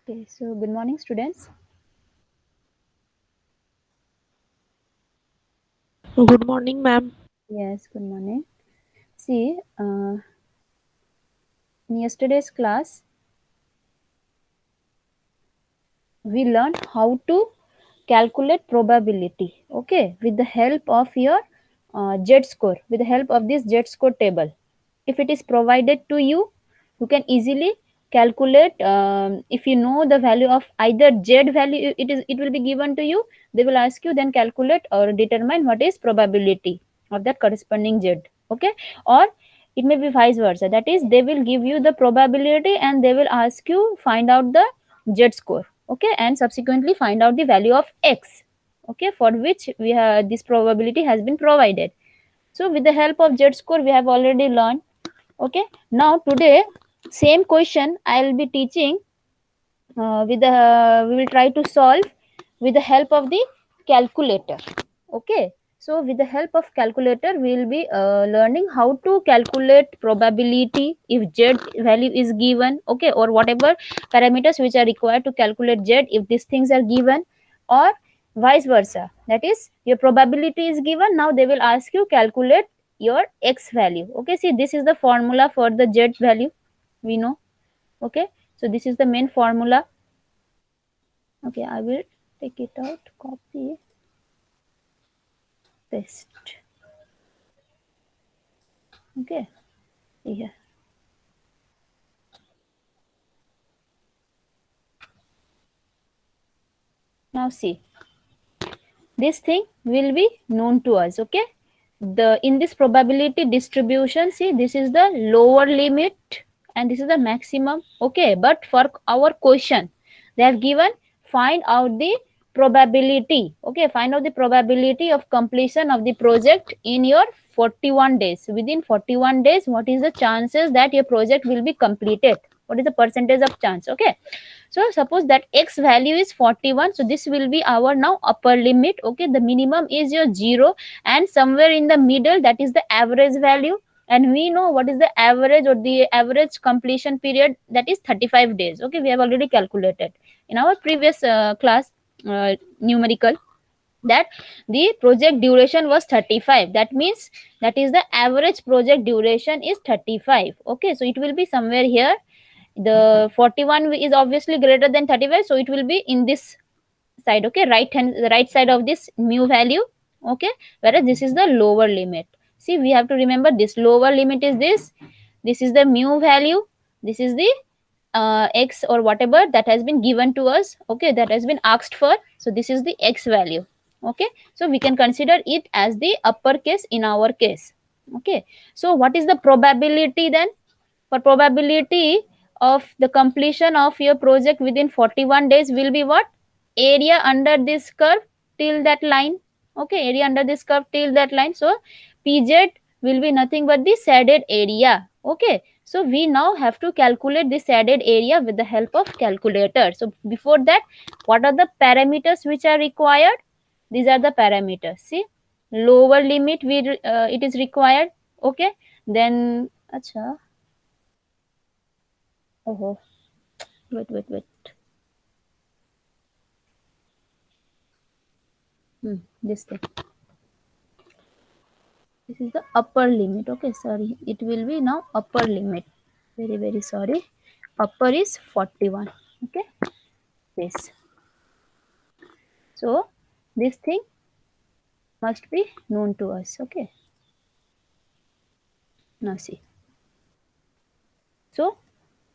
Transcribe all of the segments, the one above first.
Okay, so good morning, students. Good morning, ma'am. Yes, good morning. See, in yesterday's class, we learned how to calculate probability. Okay, with the help of your Z score, with the help of this Z score table. If it is provided to you, you can easily calculate. If you know the value of either Z value, it will be given to you. They will ask you then calculate or determine what is probability of that corresponding Z. Okay, or it may be vice versa. That is, they will give you the probability and they will ask you find out the Z score. Okay, and subsequently find out the value of X. Okay, for which we have this probability has been provided. So with the help of Z score, we have already learned. Okay, now today same question I will be teaching with the we will try to solve with the help of the calculator. Okay, so with the help of calculator we will be learning how to calculate probability if Z value is given. Okay, or whatever parameters which are required to calculate Z if these things are given, or vice versa. That is, your probability is given, now they will ask you calculate your X value. Okay, see, this is the formula for the Z value, we know. Okay, so this is the main formula. Okay, I will take it out, copy, paste. Okay, here. Now see, this thing will be known to us. Okay, the in this probability distribution, see, this is the lower limit and this is the maximum. Okay, but for our question, they have given find out the probability. Okay, find out the probability of completion of the project in your 41 days. Within 41 days, what is the chances that your project will be completed? What is the percentage of chance? Okay, so suppose that X value is 41, so this will be our now upper limit. Okay, the minimum is your 0 and somewhere in the middle, that is the average value. And we know what is the average or the average completion period, that is 35 days. Okay, we have already calculated in our previous class, numerical, that the project duration was 35. That means that is the average project duration is 35. Okay, so it will be somewhere here. The 41 is obviously greater than 35, so it will be in this side. Okay, right side of this mu value. Okay, whereas this is the lower limit. See, we have to remember this lower limit is this is the mu value, this is the X or whatever that has been given to us. Okay, that has been asked for, so this is the X value. Okay, so we can consider it as the upper case in our case. Okay, so what is the probability then? For probability of the completion of your project within 41 days will be what? Area under this curve till that line. Okay, area under this curve till that line. So PZ will be nothing but the shaded area. Okay, so we now have to calculate the shaded area with the help of calculator. So before that, what are the parameters which are required? These are the parameters. See, lower limit it is required. Okay, then acha. Oh, wait. This thing. This is the upper limit. Okay, sorry. It will be now upper limit. Very sorry. Upper is 41. Okay, this. So this thing must be known to us. Okay. Now see. So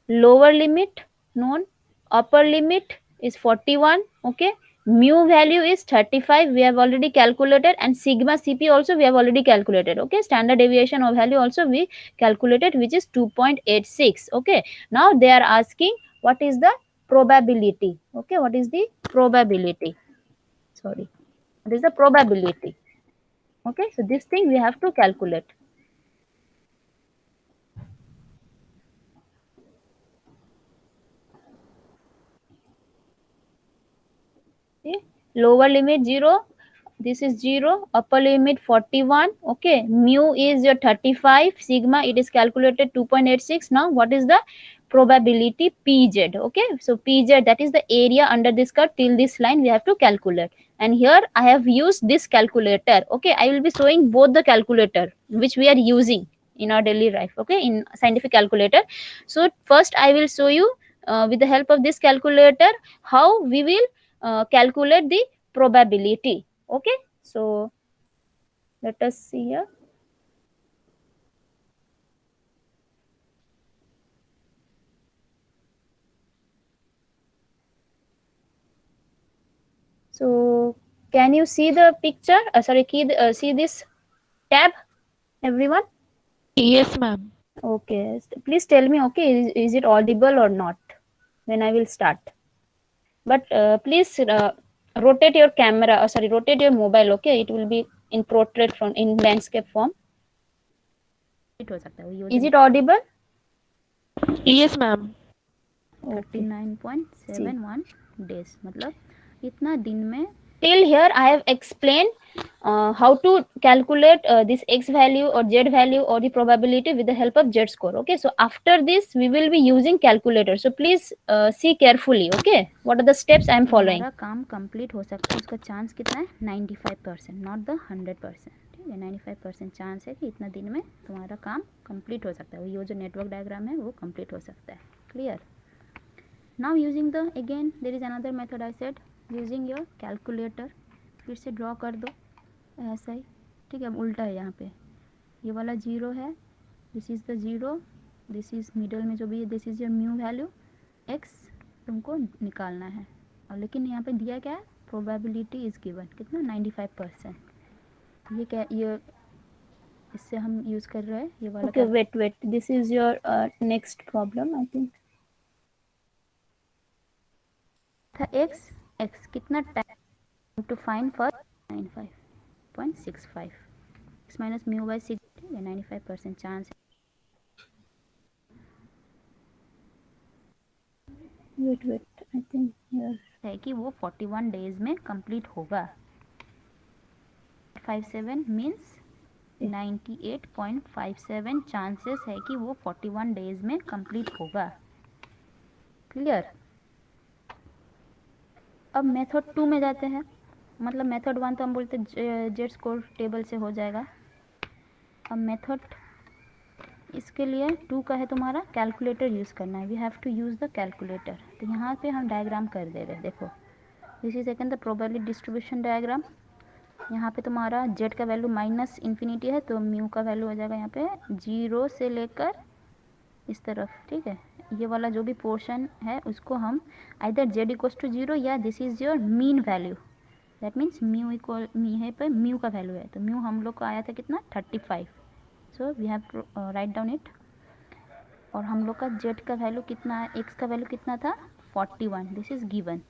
lower limit known, upper limit is 41. Okay, mu value is 35, we have already calculated, and sigma CP also we have already calculated. Okay, standard deviation of value also we calculated, which is 2.86. Okay, now they are asking what is the probability. Okay, what is the probability? Sorry, what is the probability? Okay, so this thing we have to calculate. See, lower limit 0, this is 0, upper limit 41. Okay, mu is your 35, sigma it is calculated 2.86. Now what is the probability pz. Okay, so pz, that is the area under this curve till this line we have to calculate. And here I have used this calculator. Okay, I will be showing both the calculator which we are using in our daily life, okay, in scientific calculator. So first I will show you with the help of this calculator how we will calculate the probability. Okay, so let us see here. So can you see the picture? See this tab, everyone? Yes, ma'am. Okay, please tell me, okay, is it audible or not when I will start? But please rotate your camera, rotate your mobile, okay? It will be in portrait from in landscape form. Is it audible? Yes, ma'am. 39.71 days, मतलब इतना दिन में. Till here I have explained how to calculate this x value or z value or the probability with the help of z score. Okay, so after this we will be using calculator, so please see carefully. Okay, what are the steps I am following. हमारा काम complete हो सकता है, उसका chance कितना है 95%, not the 100%. ठीक है, 95% चांस है कि इतना दिन में तुम्हारा काम कंप्लीट हो सकता है. ये जो नेटवर्क डायग्राम है वो कंप्लीट हो सकता है. Clear. Now using the again there is another method I said, using your calculator. फिर से ड्रॉ कर दो ऐसा ही. ठीक है, अब उल्टा है, यहाँ पे ये वाला जीरो है, this is the zero, this is middle में जो भी है this is your mu value, x तुमको निकालना है. और लेकिन यहाँ पे दिया क्या है, प्रोबेबिलिटी इज़ गिवन कितना 95%. ये क्या, ये इससे हम यूज़ कर रहे हैं ये वाला. Okay wait this is your next problem I think. X x कितना time to find for 95.65 x minus mu by 6. ठीक है, 95% चांस वेट आई थिंक है कि वो 41 डेज में कंप्लीट होगा. 57 मीन्स 98.57 चांसेस है कि वो 41 डेज में कंप्लीट होगा. क्लियर. अब मेथड 2 में जाते हैं, मतलब मेथड 1 तो हम बोलते जेड स्कोर टेबल से हो जाएगा. अब मेथड इसके लिए 2 का है तुम्हारा कैलकुलेटर यूज़ करना है. We have to use the calculator. तो यहाँ पे हम डायग्राम कर दे रहे हैं. देखो this is second the probability distribution diagram. यहाँ पे तुम्हारा जेड का वैल्यू माइनस इन्फिनिटी है, तो म्यू का वैल्यू हो जाएगा यहाँ पे 0 से लेकर इस तरफ. ठीक है, ये वाला जो भी पोर्शन है उसको हम आइदर जेड इक्वल्स टू 0 या this is your mean value. That means mu equal है पर म्यू का वैल्यू है, तो म्यू हम लोग को आया था कितना 35. So we have to write down it. और हम लोग का जेड का वैल्यू कितना है, एक्स का वैल्यू कितना था 41. This is given.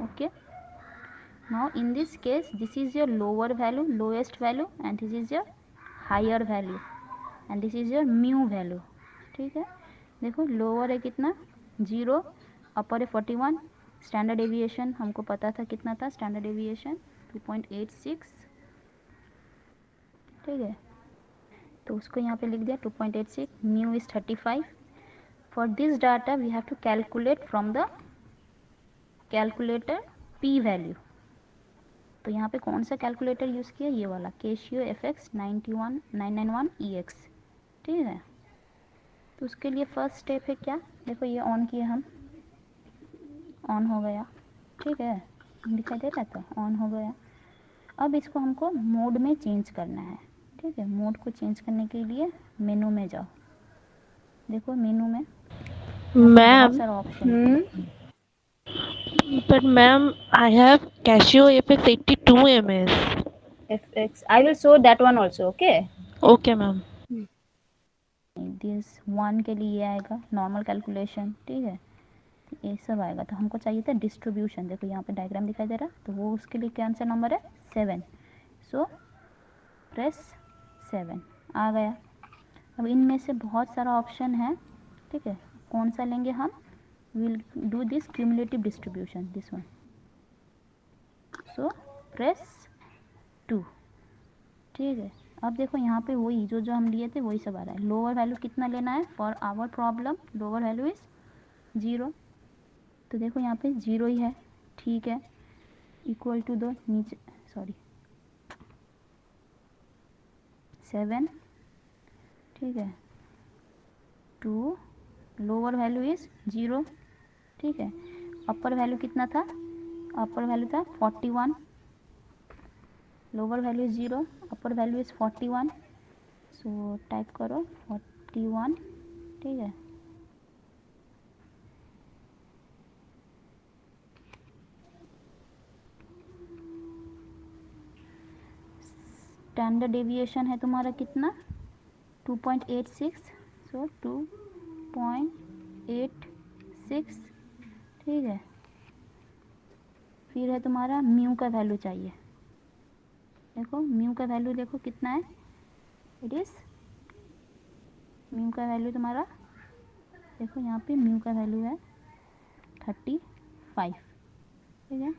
Okay, now in this case this is your lower value, lowest value, and this is your higher value, and this is your mu value. ठीक है, देखो lower है कितना 0, अपर है 41. स्टैंडर्ड डेविएशन हमको पता था कितना था, स्टैंडर्ड डेविएशन 2.86. ठीक है, तो उसको यहाँ पे लिख दिया 2.86. Mu is 35. For this data we have to calculate from the calculator P value. तो यहाँ पे कौन सा कैलकुलेटर यूज़ किया, ये वाला कैशियो FX 991 EX. ठीक है, तो उसके लिए फर्स्ट स्टेप है क्या, देखो ये ऑन किया हम, ऑन हो गया. ठीक है, दिखाई दे रहा था, ऑन हो गया. अब इसको हमको मोड में चेंज करना है. ठीक है, मोड को चेंज करने के लिए मेनू में जाओ. देखो मेनू में बहुत सारा option. But ma'am, I have Casio FX 82 ms. FX I will show that one also. Okay. Okay, ma'am. This 1 के लिए आएगा नॉर्मल कैलकुलेशन. ठीक है, ये सब आएगा. तो हमको चाहिए था डिस्ट्रीब्यूशन. देखो यहाँ पे डायग्राम दिखाई दे रहा, तो वो उसके लिए कौन सा नंबर है 7. सो प्रेस 7 आ गया. अब इनमें से बहुत सारा ऑप्शन है. ठीक है, कौन सा लेंगे हम, will do this cumulative distribution, this one. So press 2. ठीक है, अब देखो यहाँ पे वही जो हम लिए थे वही सब आ रहा है। लोअर वैल्यू कितना लेना है for our problem, lower value is 0। तो देखो यहाँ पे 0 ही है, ठीक है, इक्वल टू दो नीचे, सॉरी 7, ठीक है, 2, लोअर वैल्यू इज 0, ठीक है, अपर वैल्यू कितना था, अपर वैल्यू था 41, lower value is 0, upper value is 41, so type करो 41, ठीक है। स्टैंडर्ड डेविएशन है तुम्हारा कितना 2.86, सो 2.86, ठीक है। फिर है तुम्हारा म्यू का वैल्यू चाहिए, देखो म्यू का वैल्यू देखो कितना है, इट इज़ म्यू का वैल्यू तुम्हारा देखो यहाँ पे म्यू का वैल्यू है 35, ठीक है।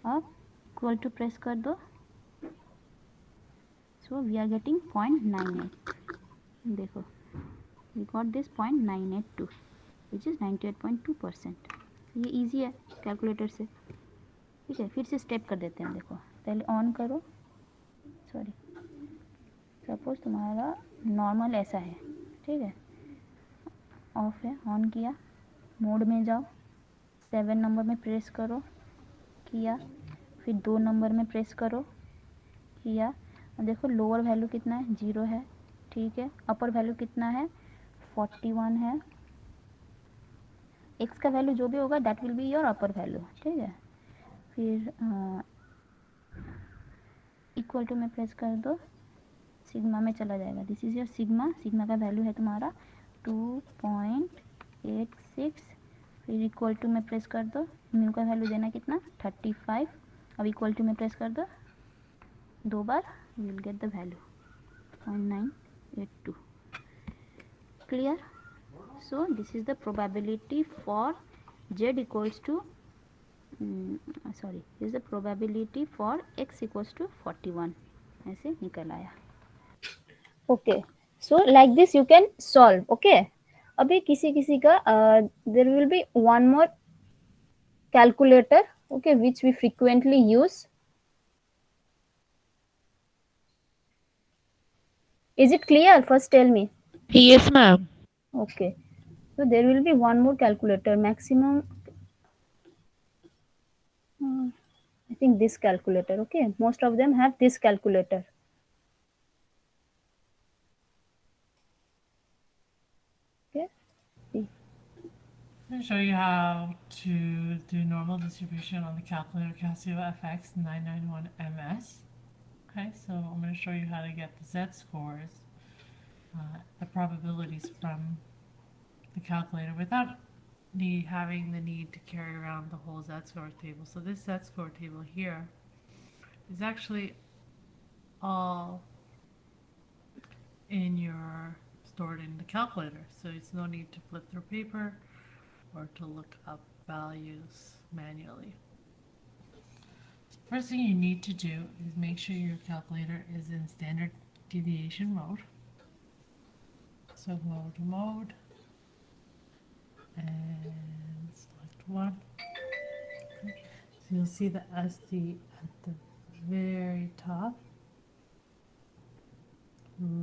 अब इक्वल टू प्रेस कर दो, सो वी आर गेटिंग 0.98, देखो we got this 0.982 which is 98.2%। ये इजी है कैलकुलेटर से, ठीक है। फिर से स्टेप कर देते हैं, देखो पहले ऑन करो, सॉरी सपोज तुम्हारा नॉर्मल ऐसा है, ठीक है, ऑफ है, ऑन किया, मोड में जाओ, 7 नंबर में प्रेस करो, किया, फिर 2 नंबर में प्रेस करो, किया, और देखो लोअर वैल्यू कितना है 0 है, ठीक है, अपर वैल्यू कितना है 41 है, एक्स का वैल्यू जो भी होगा that will be your upper value, ठीक है। फिर इक्वल टू में प्रेस कर दो, सिग्मा में चला जाएगा, this is your sigma, sigma का वैल्यू है तुम्हारा 2.86, फिर इक्वल टू में प्रेस कर दो, म्यू का वैल्यू देना कितना 35, अब इक्वल टू में प्रेस कर दो 2 बार, you will get the value 0.982, clear. So this is the probability for z equals to sorry this is the probability for x equals to 41, ऐसे निकल आया। Okay, so like this you can solve, okay. अभी किसी किसी का there will be one more calculator, okay, which we frequently use. Is it clear? First tell me. Yes, ma'am. Okay, so there will be one more calculator, maximum I think this calculator, okay, most of them have this calculator, okay. See. I'm going to show you how to do normal distribution on the calculator Casio FX 991MS. Okay, so I'm going to show you how to get the z-scores, the probabilities from the calculator without having the need to carry around the whole z-score table. So this z-score table here is actually all stored in the calculator, so it's no need to flip through paper or to look up values manually. First thing you need to do is make sure your calculator is in standard deviation mode. So go to mode and select 1. Okay. So you'll see the SD at the very top,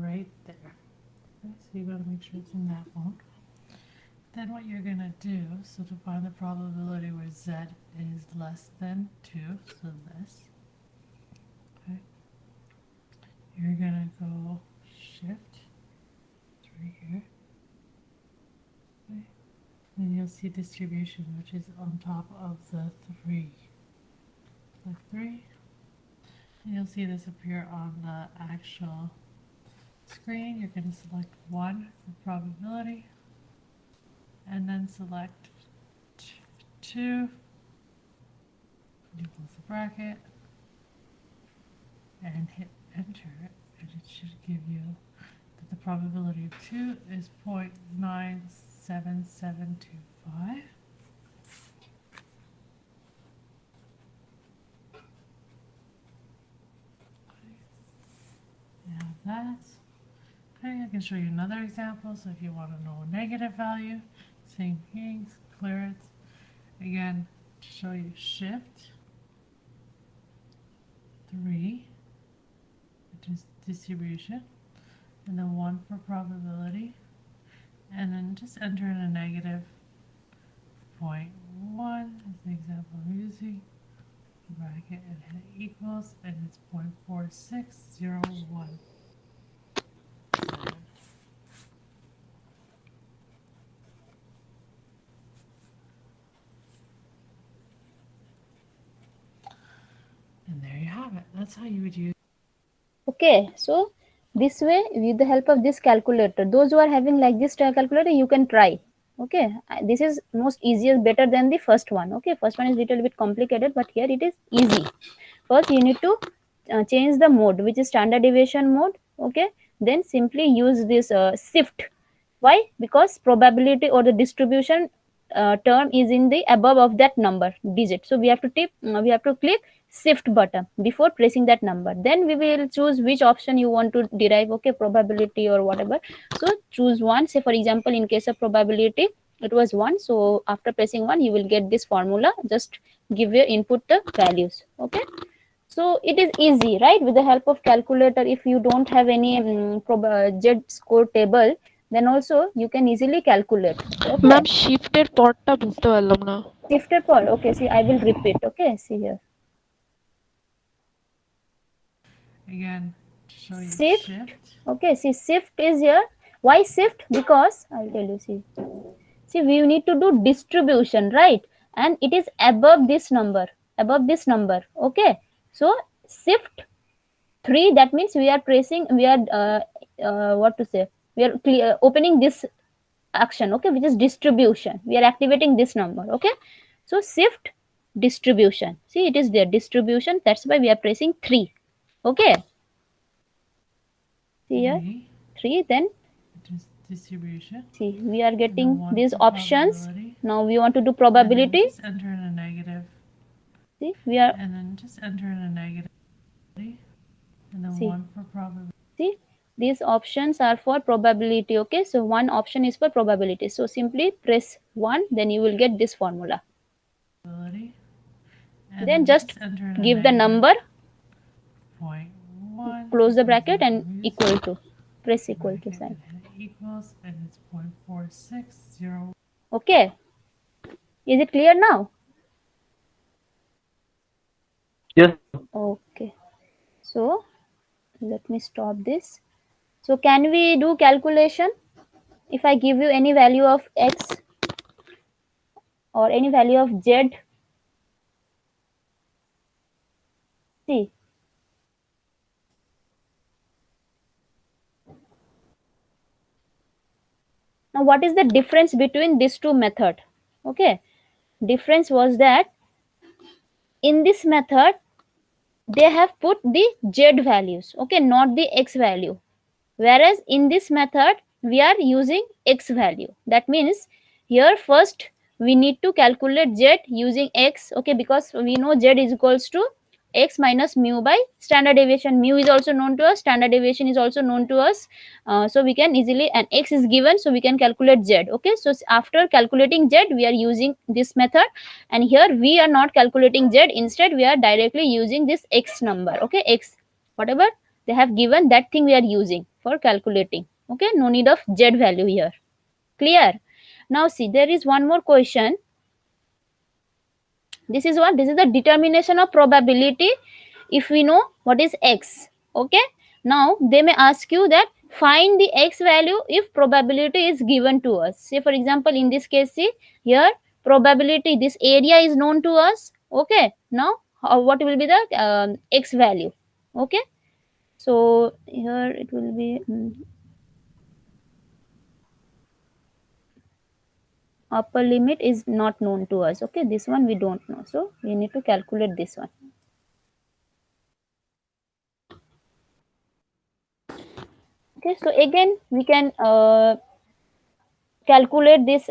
right there. Okay, so you gotta make sure it's in that mode. Then what you're going to do, so to find the probability where z is less than 2, so this, okay, you're going to go shift, it's right here, okay, then you'll see distribution, which is on top of the 3. Click 3, and you'll see this appear on the actual screen. You're going to select 1 for probability, and then select 2, you close the bracket, and hit enter, and it should give you that the probability of 2 is 0.97725. And that. Okay, I can show you another example. So if you want to know a negative value, same thing, clear it. Again, to show you shift 3, which is distribution, and then 1 for probability, and then just enter in a negative 0.1 as the example I'm using, bracket and hit equals, and it's 0.4601. And there you have it. That's how you would use. Okay, so this way, with the help of this calculator, those who are having like this calculator, you can try. Okay, this is most easiest, better than the first one. Okay, first one is little bit complicated, but here it is easy. First, you need to change the mode, which is standard deviation mode. Okay, then simply use this shift. Why? Because probability or the distribution term is in the above of that number digit. So we have to we have to click shift button before pressing that number. Then we will choose which option you want to derive. Okay, probability or whatever. So choose one. Say for example, in case of probability, it was 1. So after pressing 1, you will get this formula. Just give your input the values. Okay. So it is easy, right? With the help of calculator, if you don't have any Z score table, then also you can easily calculate. Okay. Ma'am শিফটের পরটা বুঝতে পারলাম না। Shifted for, okay, see, I will repeat. Okay, see here. Again, to show you Shift. shift. Okay, see, shift is here. Why shift? Because I'll tell you. See, we need to do distribution, right? And it is above this number. Okay, so shift 3, that means we are pressing, we are what to say, we are opening this action, okay, which is distribution. We are activating this number. Okay, so shift distribution, see, it is there, distribution, that's why we are pressing 3. Okay, see here, 3, then Which is distribution. see, we are getting one these for options. probability. Now we want to do And then probability. just enter in a negative. See, we are, And then just enter in a negative. And then See. 1 for probability. see, these options are for probability. Okay, so one option is for probability, so simply press 1, then you will get this formula. And Then just enter in a give the negative number, 0.1. close the bracket, and Use equal to, press equal to bracket sign. and hit equals, and it's 0.460. Okay, is it clear now? Yes. Okay, so let me stop this. So can we do calculation? If I give you any value of x or any value of z, see, now what is the difference between these two method? Okay, difference was that in this method they have put the z values, okay, not the x value, whereas in this method we are using x value. That means here first we need to calculate z using x, okay, because we know z is equals to x minus mu by standard deviation. Mu is also known to us, standard deviation is also known to us, so we can easily, and x is given, so we can calculate z. Okay, so after calculating z we are using this method, and here we are not calculating z, instead we are directly using this x number. Okay, x, whatever they have given, that thing we are using for calculating. Okay, no need of z value here. Clear? Now see, there is one more question. This is what, this is the determination of probability if we know what is x. Okay, now they may ask you that find the x value if probability is given to us. Say for example, in this case, see here, probability, this area is known to us. Okay, now what will be the x value? Okay, so here it will be upper limit is not known to us. Okay, this one we don't know, so we need to calculate this one. Okay, so again we can calculate this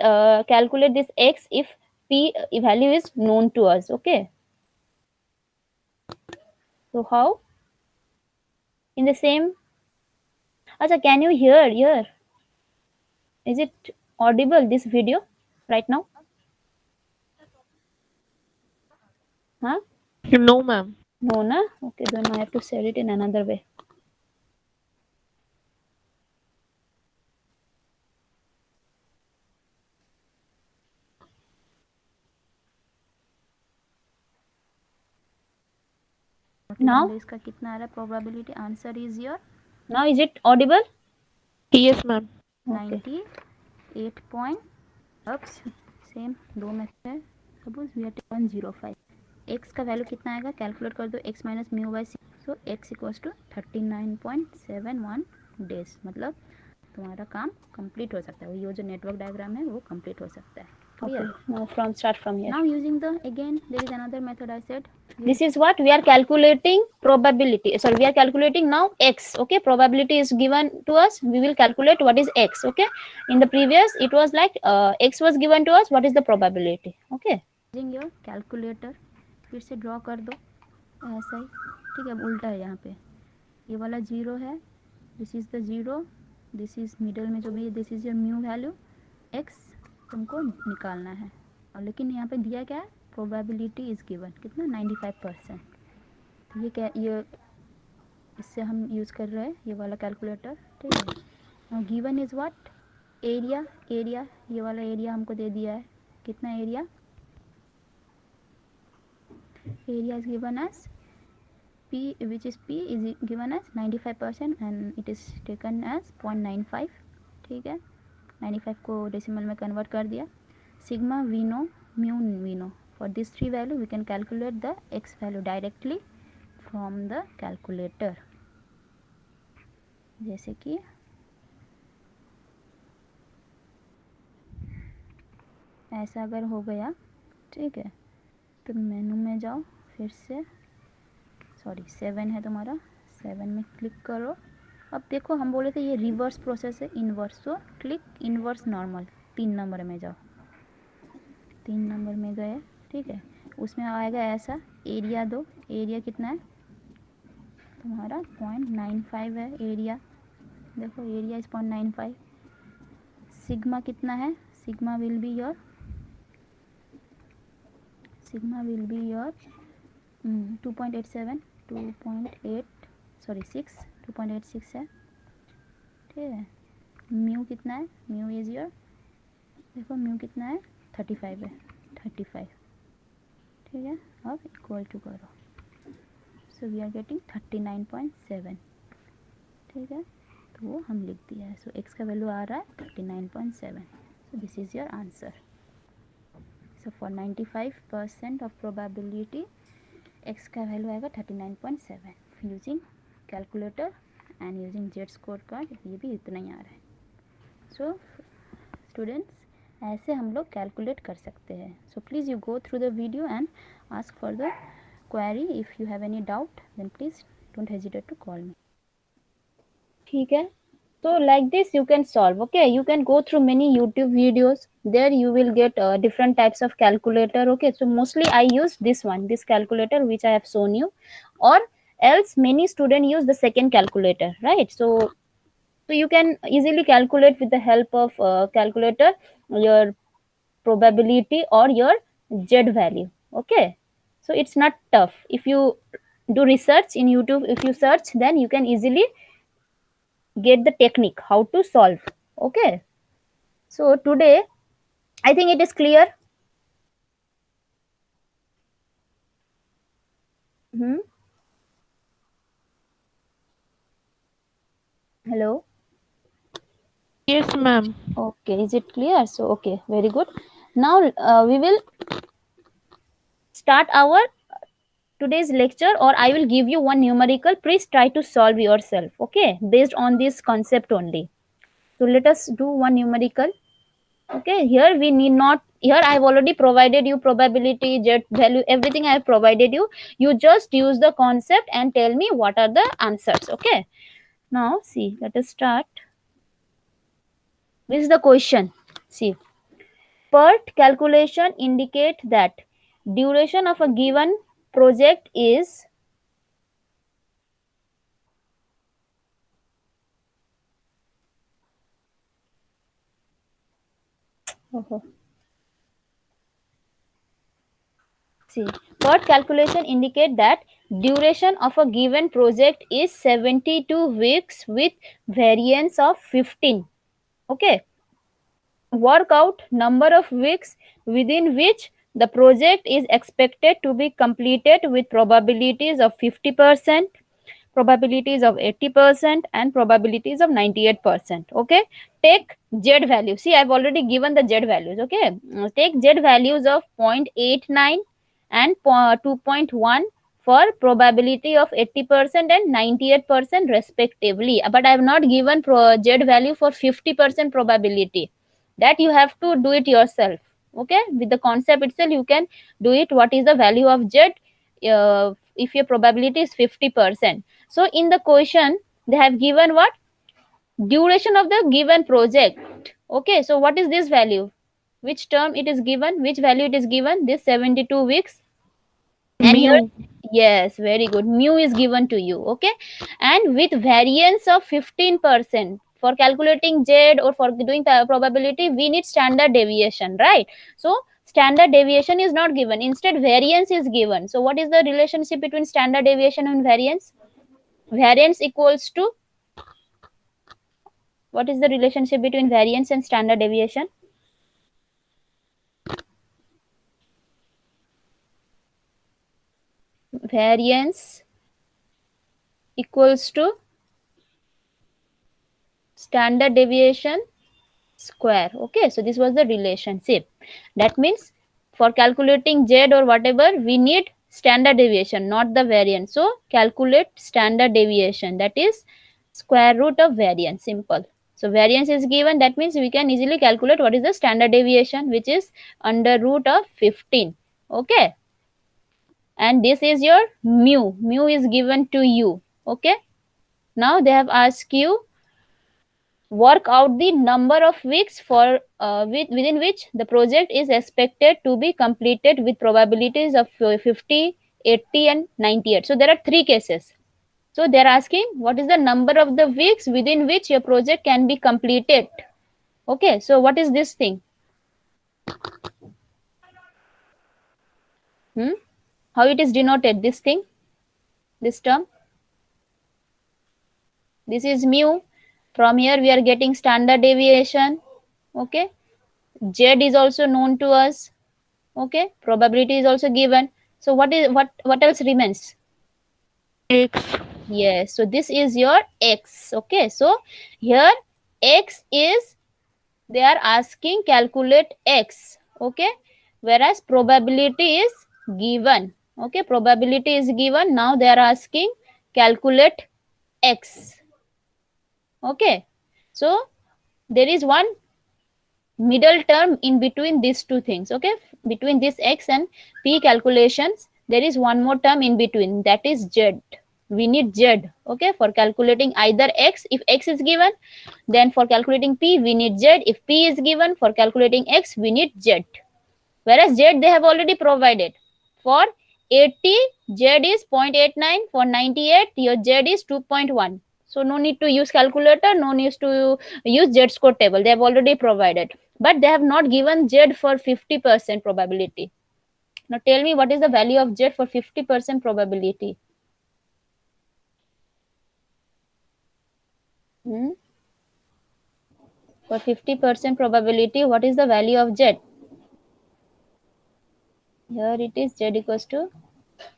x if p value is known to us. Okay, so how? In the same Acha, can you hear here? Is it audible, this video, right now? Huh? No, ma'am. No, na? Okay, then I have to say it in another way. Now? इसका कितना आ रहा है probability answer is your Now is it audible? Yes, ma'am. Okay. 98 point अब same दो में से suppose we are 105 X का वैल्यू कितना आएगा कैलकुलेट कर दो X minus mu by C so X equals to 39.71 days मतलब तुम्हारा काम कंप्लीट हो सकता है ये जो नेटवर्क डायग्राम है वो कंप्लीट हो सकता है Okay. clear Now start from here. now using the again there is another method I said This is what we are calculating probability. Sorry, we are calculating now x. Okay, probability is given to us. We will calculate what is x. Okay, in the previous it was like x was given to us. What is the probability? Okay. using your calculator फिर से draw कर दो ऐसा ही ठीक है अब उल्टा है यहाँ पे ये वाला जीरो है this is the zero this is middle में जो भी है this is your mu value x तुमको निकालना है और लेकिन यहाँ पे दिया क्या है प्रोबेबिलिटी इज़ गिवन कितना 95%। तो ये क्या ये इससे हम यूज़ कर रहे हैं ये वाला कैलकुलेटर ठीक है और given is what area area ये वाला एरिया हमको दे दिया है कितना area area is given as p which is p is given as 95% and it is taken as 0.95 ठीक है 95 को डेसिमल में कन्वर्ट कर दिया sigma we know mu we know for this three value we can calculate the X value directly from the calculator जैसे कि ऐसा अगर हो गया ठीक है तो मेनू में जाओ फिर से सॉरी 7 है तुम्हारा 7 में क्लिक करो अब देखो हम बोले थे ये रिवर्स प्रोसेस है इन्वर्स तो क्लिक इन्वर्स नॉर्मल 3 नंबर में जाओ 3 नंबर में गए ठीक है उसमें आएगा ऐसा एरिया दो एरिया कितना है तुम्हारा 0.95 है एरिया देखो एरिया इज 0.95 सिग्मा कितना है sigma will be your sigma will be your 2.87 2.8 sorry 6 2.86 है ठीक है म्यू कितना है म्यू इज योर देखो म्यू कितना है 35 है 35 ठीक है अब इक्वल टू करो सो वी आर गेटिंग 39.7 ठीक है तो वो हम लिख दिया है सो एक्स का वैल्यू आ रहा है 39.7 so this is your answer so for 95% of probability x का वैल्यू आएगा 39.7 using calculator and using Z score card ये भी इतना ही आ रहा है सो स्टूडेंट्स ऐसे हम लोग कैलकुलेट कर सकते हैं so please you go through the video and ask for the query if you have any doubt then please don't hesitate to call me ठीक है so like this you can solve. Okay, you can go through many YouTube videos, there you will get different types of calculator. Okay, so mostly I use this one, this calculator which I have shown you, or else many students use the second calculator, right? So you can easily calculate with the help of calculator your probability or your z value. Okay, so it's not tough. If you do research in YouTube, if you search, then you can easily get the technique how to solve. Okay, so today I think it is clear. Hello. Yes, ma'am. Okay, is it clear? So okay, very good. Now we will start our today's lecture, or I will give you one numerical. Please try to solve yourself, okay, based on this concept only. So let us do one numerical. Okay, here we need not, here I have already provided you probability, z value, everything I have provided you. You just use the concept and tell me what are the answers. Okay, now see, let us start. This is the question. See, PERT calculation indicate that duration of a given project is Oh. See, PERT calculation indicate that duration of a given project is 72 weeks with variance of 15. Okay. Work out number of weeks within which the project is expected to be completed with probabilities of 50%, probabilities of 80%, and probabilities of 98%. Okay, take z value. See, I've already given the z values. Okay, take z values of 0.89 and 2.1 for probability of 80% and 98% respectively, but I have not given z value for 50% probability. That you have to do it yourself. Okay, with the concept itself you can do it. What is the value of z if your probability is 50%? So in the question they have given what? Duration of the given project. Okay, so what is this value? Which term it is given? Which value it is given? This 72 weeks. And here, Mu. yes, very good. Mu is given to you. Okay, and with variance of 15%. For calculating z or for doing the probability, we need standard deviation, right? So standard deviation is not given. Instead, variance is given. So what is the relationship between standard deviation and variance? Variance equals to, what is the relationship between variance and standard deviation? Variance equals to standard deviation square. Okay, so this was the relationship. That means for calculating z or whatever, we need standard deviation, not the variance. So calculate standard deviation, that is square root of variance. Simple. So variance is given, that means we can easily calculate what is the standard deviation, which is under root of 15. Okay, and this is your mu. Mu is given to you. Okay, now they have asked you work out the number of weeks for within which the project is expected to be completed with probabilities of 50, 80 and 98. So there are three cases. So they are asking what is the number of the weeks within which your project can be completed. Okay, so what is this thing? How it is denoted, this thing, this term? This is mu. From here we are getting standard deviation. Okay, z is also known to us. Okay, probability is also given. So what else remains? X. Yes, so this is your x. Okay, so here x is, they are asking calculate x. Okay, whereas probability is given. Okay, probability is given. Now they are asking calculate x. Okay, so there is one middle term in between these two things. Okay, between this x and p calculations there is one more term in between, that is z. We need z. Okay, for calculating either x, if x is given, then for calculating p we need z. If p is given, for calculating x we need z. Whereas z they have already provided. For 80 z is 0.89, for 98 your z is 2.1. So no need to use calculator, no need to use z score table, they have already provided. But they have not given z for 50% probability. Now tell me what is the value of z for 50% probability? For 50% probability, what is the value of z? Here it is z equals to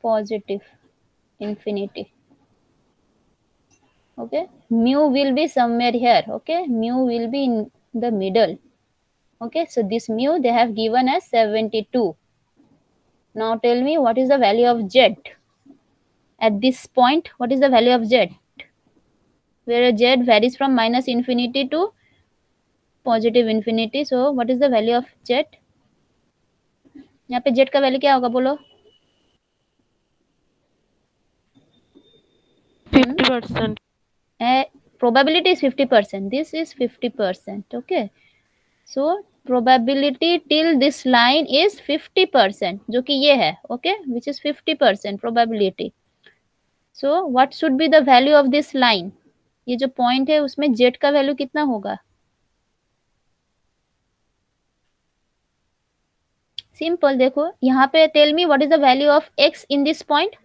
positive infinity. Okay, mu will be somewhere here. Okay, mu will be in the middle. Okay, so this mu they have given as 72. Now tell me what is the value of z at this point? What is the value of z, where z varies from minus infinity to positive infinity? So what is the value of z? यहाँ पे z का value क्या होगा बोलो? 50%. Probability is 50%. This is 50%. Okay, so probability till this line is 50%, जो कि ये है. Okay, which is 50% probability. So what should be the value of this line? ये जो point है उसमें z का value कितना होगा? सिंपल, देखो यहाँ पे tell me what is the value of x in this point.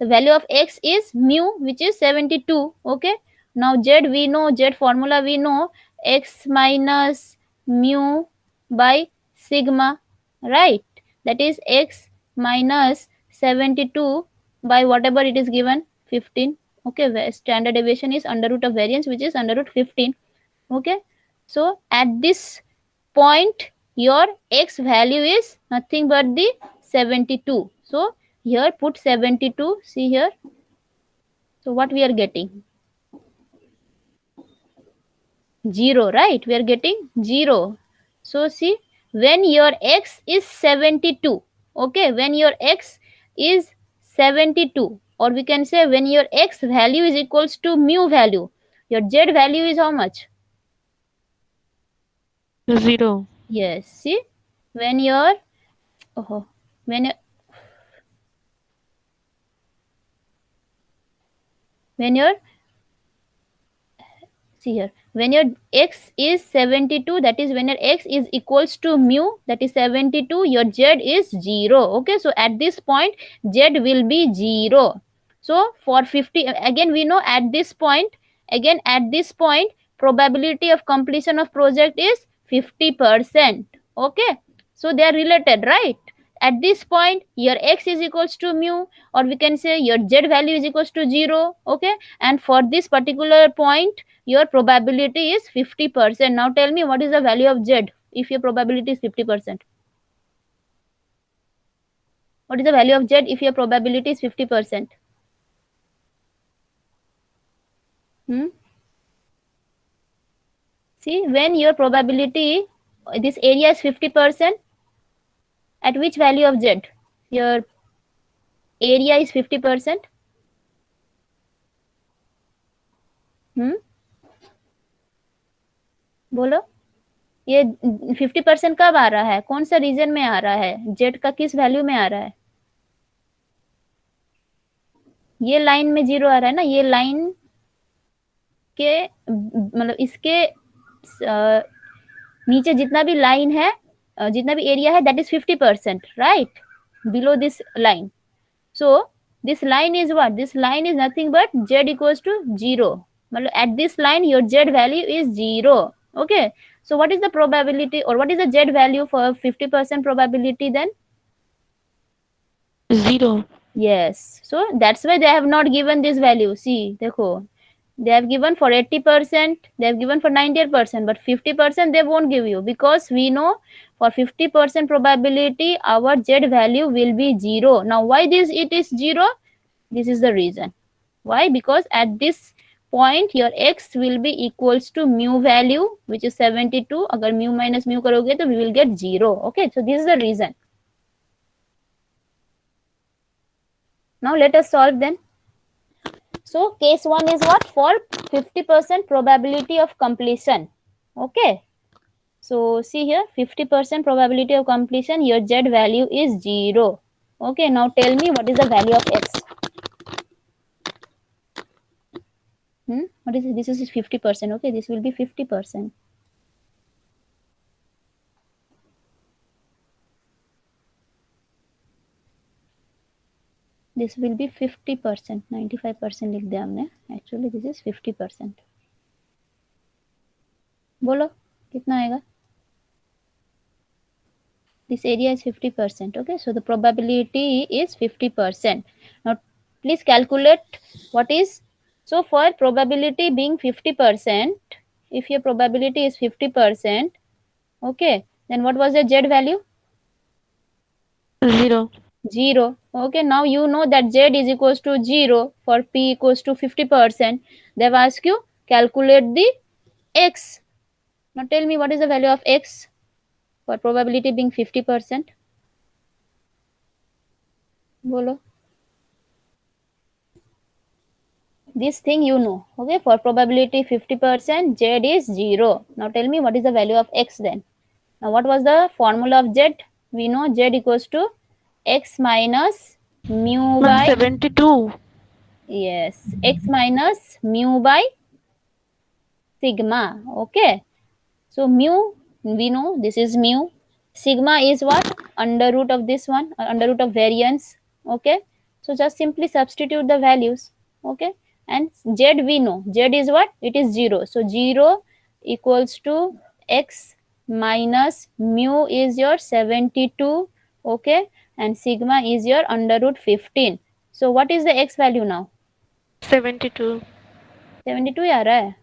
The value of x is mu, which is 72. Okay. Now z, we know z formula, we know x minus mu by sigma, right? That is x minus 72 by whatever it is given, 15. Okay. Standard deviation is under root of variance, which is under root 15. Okay. So at this point, your x value is nothing but the 72. So here put 72, see here. So what we are getting? 0, right? We are getting 0. So see, when your x is 72, okay, when your x is 72, or we can say when your x value is equals to mu value, your z value is how much? 0. Yes, see, when your when your see here, when your x is 72, that is when your x is equals to mu, that is 72, your z is 0. Okay, so at this point z will be 0. So for 50, again we know at this point, probability of completion of project is 50%. Okay, so they are related, right? At this point your x is equals to mu, or we can say your z value is equals to 0. Okay, and for this particular point your probability is 50%. Now tell me what is the value of z if your probability is 50%. What is the value of z if your probability is 50%? See, when your probability, this area is 50%, at which value of z your area is 50%? बोलो, ये 50% कब आ रहा है, कौन सा reason में आ रहा है, z का किस वैल्यू में आ रहा है? ये लाइन में 0 आ रहा है ना, ये लाइन के मतलब इसके नीचे जितना भी लाइन है, जितना भी एरिया है, that is 50%, right? Below this line. So this line is what? This line is nothing but z equals to 0. मतलब at this line your z value is 0. Okay, so what is the probability, or what is the z value for 50% probability then? 0. Yes, so that's why they have not given this value. See, देखो, they have given for 80%, they have given for 90%, but 50% they won't give you, because we know for 50% probability our z value will be 0. Now why it is 0? This is the reason why, because at this point your x will be equals to mu value, which is 72. अगर mu minus mu करोगे तो we will get 0. Okay, so this is the reason. Now let us solve then. So case 1 is what? For 50% probability of completion. Okay, so see here, 50% probability of completion, your z value is 0. Okay, now tell me what is the value of x. What is it? This is 50%. Okay, this will be 50%. This will be 50%. 95% लिख दिया हमने. Actually this is 50%. बोलो कितना आएगा? This area is 50%. Okay, so the probability is 50%. Now please calculate what is. So for probability being 50%, if your probability is 50%, okay, then what was the z value? 0. 0. Okay, now you know that z is equals to 0 for p equals to 50%. They've asked you calculate the x. Now tell me what is the value of x for probability being 50%. Bolo. This thing you know. Okay, for probability 50%, z is 0. Now tell me what is the value of x then. Now what was the formula of z? We know z equals to x minus mu by 72. Yes, x minus mu by sigma. Okay, so mu we know this is mu, sigma is what? under root of this one, under root of variance. Okay, so just simply substitute the values. Okay, and z we know, z is what? It is 0. So 0 equals to x minus mu is your 72. Okay, and sigma is your under root 15. So what is the x value now? 72. 72 आ रहा है,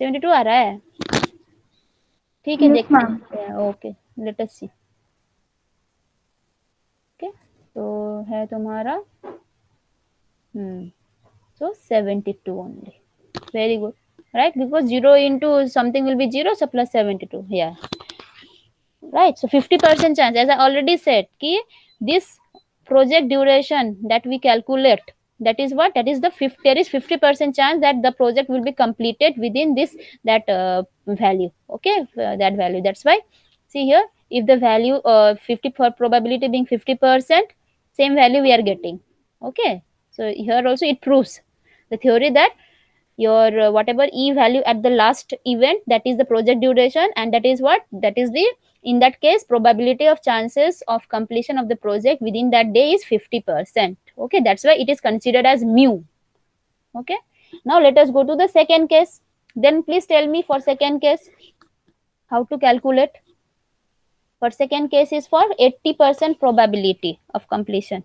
72 आ रहा है, ठीक है Yes, देखते ma'am. हैं. Okay, let us सी. Okay, तो है तुम्हारा so 72 only. Very good, right? Because 0 into something will be 0, so plus 72. Yeah, right. So 50% chance, as I already said, ki this project duration that we calculate, that is what? That is the there is 50% chance that the project will be completed within this value. Okay, that value. That's why, see here, if the value 50 for probability being 50%, same value we are getting. Okay, so here also it proves the theory that your whatever e value at the last event, that is the project duration, and that is what? That is the, in that case, probability of chances of completion of the project within that day is 50%. Okay, that's why it is considered as mu. Okay, now let us go to the second case. Then please tell me, for second case, how to calculate. For second case is for 80% probability of completion.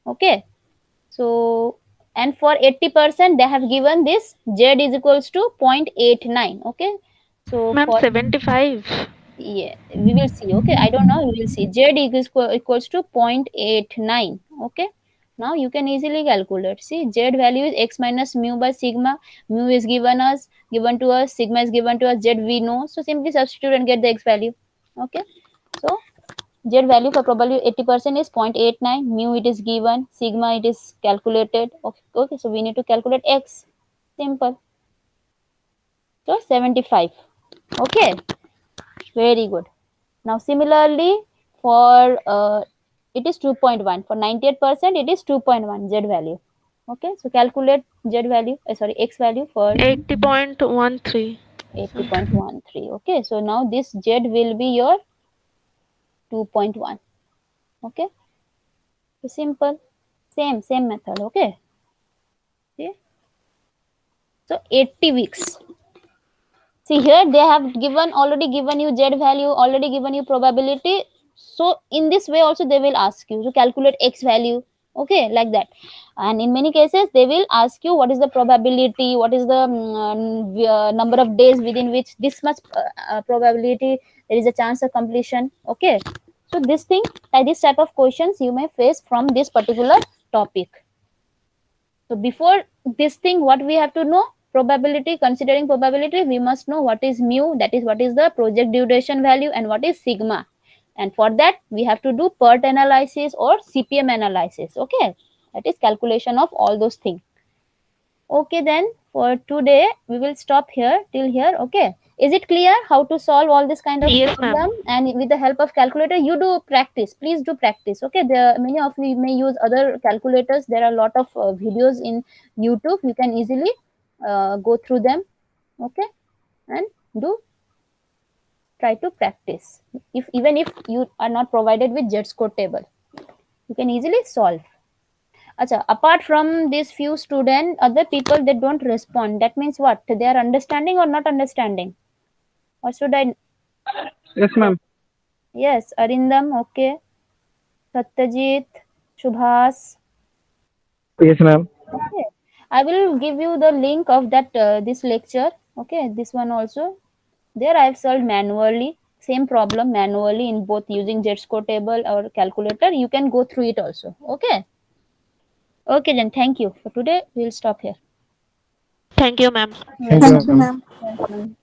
Okay, so and for 80% they have given this z is equals to 0.89. Okay, so Ma'am, for 75. yeah, we will see. Okay, I don't know, we will see. Z equals to 0.89. Okay, now you can easily calculate. See, z value is x minus mu by sigma. Mu is given to us, sigma is given to us, z we know, so simply substitute and get the x value. Okay, so z value for probability 80% is 0.89. Mu it is given, sigma it is calculated. Okay, so we need to calculate x. Simple. So 75. Okay, very good. Now similarly for it is 2.1. For 98% it is 2.1 z value. Okay, so calculate z value, sorry, x value for 80.13. 80.13. Okay, so now this z will be your 2.1. Okay, so simple, same method. Okay, see, so 80 weeks. See here they have already given you z value, already given you probability. So in this way also they will ask you to calculate x value. Okay, like that. And in many cases they will ask you what is the probability, what is the number of days within which this much probability there is a chance of completion. Okay, so this type of questions you may face from this particular topic. So before this thing, what we have to know? Probability. Considering probability, we must know what is mu, that is what is the project duration value, and what is sigma. And for that, we have to do PERT analysis or CPM analysis. Okay, that is calculation of all those things. Okay, then for today, we will stop here till here. Okay, is it clear how to solve all this kind of Yes, ma'am. problem? And with the help of calculator, you do practice. Please do practice. Okay, many of you may use other calculators. There are a lot of videos in YouTube. You can easily go through them. Okay, and try to practice. Even if you are not provided with Z-score table, you can easily solve. Acha, apart from these few students, other people they don't respond. That means what? They are understanding or not understanding? Or should I? Yes, ma'am. Yes, Arindam, okay. Satyajit, Shubhas. Yes, ma'am. Okay. I will give you the link of that this lecture. Okay, this one also. There I have solved manually. Same problem manually in both using Z-score table or calculator. You can go through it also. Okay. Okay then, thank you. For today, we'll stop here. Thank you, ma'am. Thank you, Thank you, ma'am. ma'am. Welcome.